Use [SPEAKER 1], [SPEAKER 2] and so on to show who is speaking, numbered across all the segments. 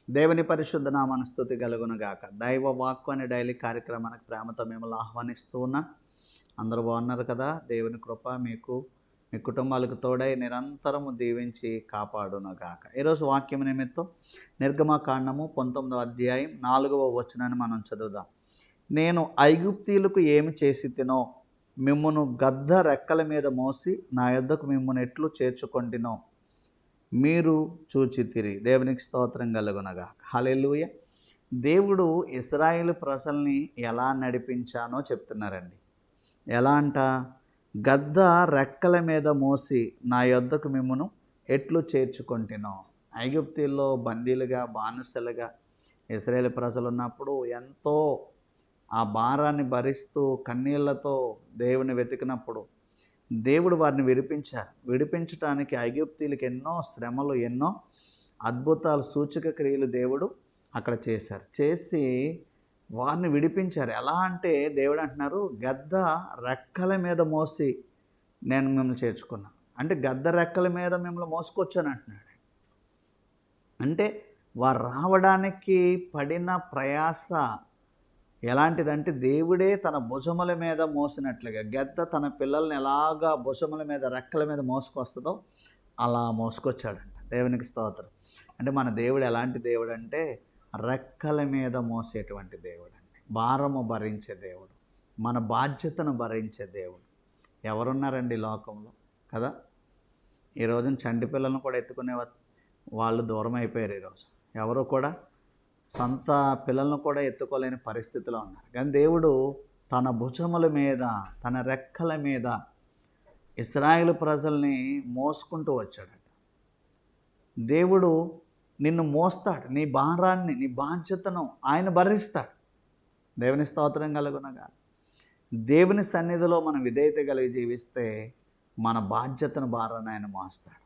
[SPEAKER 1] దేవుని పరిశుద్ధ నామానికి స్తుతి కలుగును గాక. దైవ వాక్కు అనే డైలీ కార్యక్రమానికి ప్రేమతో మిమ్మల్ని ఆహ్వానిస్తూ ఉన్నా. అందరూ బాగున్నారు కదా? దేవుని కృప మీకు మీ కుటుంబాలకు తోడై నిరంతరము దీవించి కాపాడును గాక. ఈరోజు వాక్యం నిమిత్తం నిర్గమకాండము 19వ అధ్యాయం 4వ వచనాన్ని మనం చదువుదాం. నేను ఐగుప్తీయులకు ఏమి చేసి తినో మిమ్మును గద్ద రెక్కల మీద మోసి నా యొద్దకు మిమ్మును ఎట్లు చేర్చుకొంటినో మీరు చూచితిరి. దేవునికి స్తోత్రం కలుగునగా. హల్లెలూయ. దేవుడు ఇశ్రాయేలు ప్రజల్ని ఎలా నడిపించానో చెప్తున్నారండి. ఎలా అంట? గద్ద రెక్కల మీద మోసి నా యొద్దకు మిమ్మును ఎట్లు చేర్చుకొంటినో. ఐగుప్తుల్లో బందీలుగా బానిసలుగా ఇశ్రాయేలు ప్రజలు ఉన్నప్పుడు ఎంతో ఆ భారాన్ని భరిస్తూ కన్నీళ్లతో దేవుని వెతికినప్పుడు దేవుడు వారిని విడిపించడానికి ఐగుప్తీయులకు ఎన్నో శ్రమలు, ఎన్నో అద్భుతాలు, సూచక క్రియలు దేవుడు అక్కడ చేసి వారిని విడిపించారు. ఎలా అంటే దేవుడు అంటున్నారు, గద్ద రెక్కల మీద మోసి నేను మిమ్మల్ని చేర్చుకున్నాను. అంటే గద్ద రెక్కల మీద మిమ్మల్ని మోసుకొచ్చాను అంటున్నాడు. అంటే వారు రావడానికి పడిన ప్రయాస ఎలాంటిదంటే దేవుడే తన భుజముల మీద మోసినట్లుగా, గద్ద తన పిల్లల్ని ఎలాగా భుజముల మీద రెక్కల మీద మోసుకొస్తుందో అలా మోసుకొచ్చాడంట. దేవునికి స్తోత్రం. అంటే మన దేవుడు ఎలాంటి దేవుడు అంటే రెక్కల మీద మోసేటువంటి దేవుడు అండి. భారము భరించే దేవుడు, మన బాధ్యతను భరించే దేవుడు. ఎవరున్నారండి లోకంలో కదా? ఈ రోజున చంటి పిల్లలను కూడా ఎత్తుకునే వాళ్ళు దూరం అయిపోయారు. ఈరోజు ఎవరు కూడా సొంత పిల్లలను కూడా ఎత్తుకోలేని పరిస్థితిలో ఉన్నారు. కానీ దేవుడు తన భుజముల మీద, తన రెక్కల మీద ఇశ్రాయేలు ప్రజల్ని మోసుకుంటూ వచ్చాడట. దేవుడు నిన్ను మోస్తాడు, నీ భారాన్ని, నీ బాధ్యతను ఆయన భరిస్తాడు. దేవుని స్తోత్రం కలుగునగా. దేవుని సన్నిధిలో మనం విధేయత కలిగి జీవిస్తే మన బాధ్యతను, భారాన్ని ఆయన మోస్తాడు.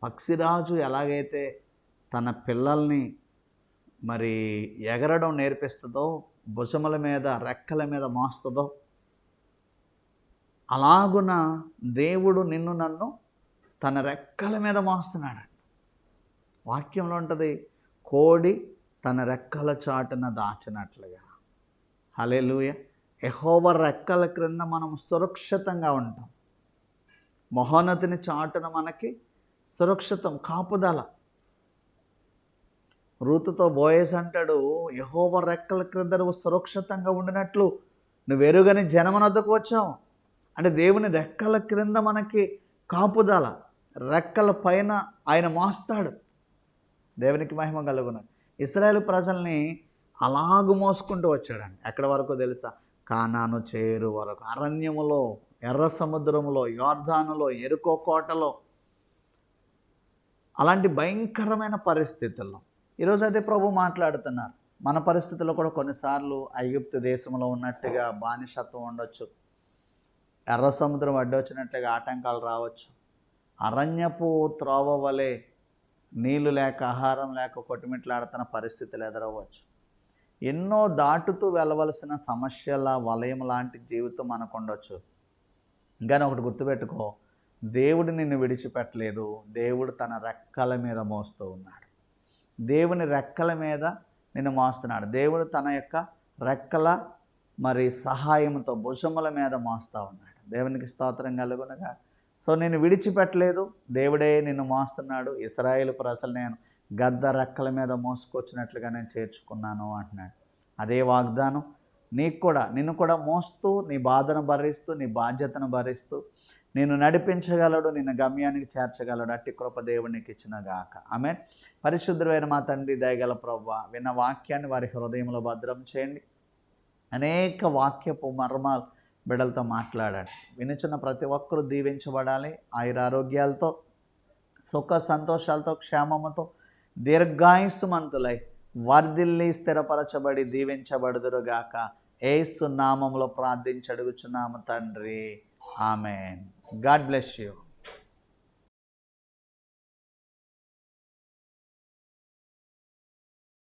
[SPEAKER 1] పక్షిరాజు ఎలాగైతే తన పిల్లల్ని మరి ఎగరడం నేర్పిస్తుందో, భుజముల మీద రెక్కల మీద మోస్తుందో, అలాగున దేవుడు నిన్ను నన్ను తన రెక్కల మీద మోస్తున్నాడు. వాక్యంలో ఉంటుంది, కోడి తన రెక్కల చాటున దాచినట్లుగా. హల్లెలూయ. యెహోవా రెక్కల క్రింద మనం సురక్షితంగా ఉంటాం. మహోన్నతుని చాటున మనకి సురక్షితం, కాపుదల. రూతుతో బోయస్ అంటాడు, యెహోవా రెక్కల క్రింద నువ్వు సురక్షితంగా ఉండినట్లు నువ్వు ఎరుగని జనమునొద్దకు వచ్చావు. అంటే దేవుని రెక్కల క్రింద మనకి కాపుదల, రెక్కల పైన ఆయన మోస్తాడు. దేవునికి మహిమ కలుగును. ఇశ్రాయేలు ప్రజల్ని అలాగు మోసుకుంటూ వచ్చాడండి. ఎక్కడి వరకు తెలుసా? కానాను చేరు వరకు, అరణ్యములో, ఎర్ర సముద్రములో, యోర్దానులో, ఎరుకో కోటలో, అలాంటి భయంకరమైన పరిస్థితుల్లో ఈరోజు అదే ప్రభు మాట్లాడుతున్నారు. మన పరిస్థితుల్లో కూడా కొన్నిసార్లు ఐగుప్తు దేశంలో ఉన్నట్టుగా బానిసత్వం ఉండొచ్చు, ఎర్ర సముద్రం అడ్డొచ్చినట్లుగా ఆటంకాలు రావచ్చు, అరణ్యపు త్రోవ వలె నీళ్లు లేక, ఆహారం లేక కొట్టుమిట్లాడుతున్న పరిస్థితులు ఎదురవ్వచ్చు. ఎన్నో దాటుతూ వెళ్ళవలసిన సమస్యల వలయం లాంటి జీవితం మనకు ఉండొచ్చు. కానీ ఒకటి గుర్తుపెట్టుకో, దేవుడు నిన్ను విడిచిపెట్టలేదు. దేవుడు తన రెక్కల మీద మోస్తూ ఉన్నాడు. దేవుని రెక్కల మీద నిన్ను మోస్తున్నాడు. దేవుడు తన యొక్క రెక్కల సహాయంతో భుజముల మీద మోస్తూ ఉన్నాడు. దేవునికి స్తోత్రం కలుగునగా. సో నేను విడిచిపెట్టలేదు, దేవుడే నిన్ను మోస్తున్నాడు. ఇశ్రాయేలు ప్రజలు నేను గద్ద రెక్కల మీద మోసుకొచ్చినట్లుగా నేను చేర్చుకున్నాను అంటున్నాడు. అదే వాగ్దానం నిన్ను కూడా మోస్తూ, నీ బాధను భరిస్తూ, నీ బాధ్యతను భరిస్తూ నిన్ను నడిపించగలడు, నిన్ను గమ్యానికి చేర్చగలడు. అట్టి కృప దేవునికి ఇచ్చిన గాక. ఆమేన్. పరిశుద్ధమైన మా తండ్రి, దయగల ప్రభువా, విన్న వాక్యాన్ని వారి హృదయంలో భద్రం చేయండి. అనేక వాక్యపు మర్మాలు బిడ్డలతో మాట్లాడండి. వినుచున్న ప్రతి ఒక్కరూ దీవించబడాలి. ఆయురారోగ్యాలతో, సుఖ సంతోషాలతో, క్షేమముతో, దీర్ఘాయుస్సుమంతులై వర్ధిల్లి స్థిరపరచబడి దీవించబడుదురుగాక. యేసు నామములో ప్రార్థించి అడుగుచున్నాము తండ్రి. ఆమేన్. God bless you.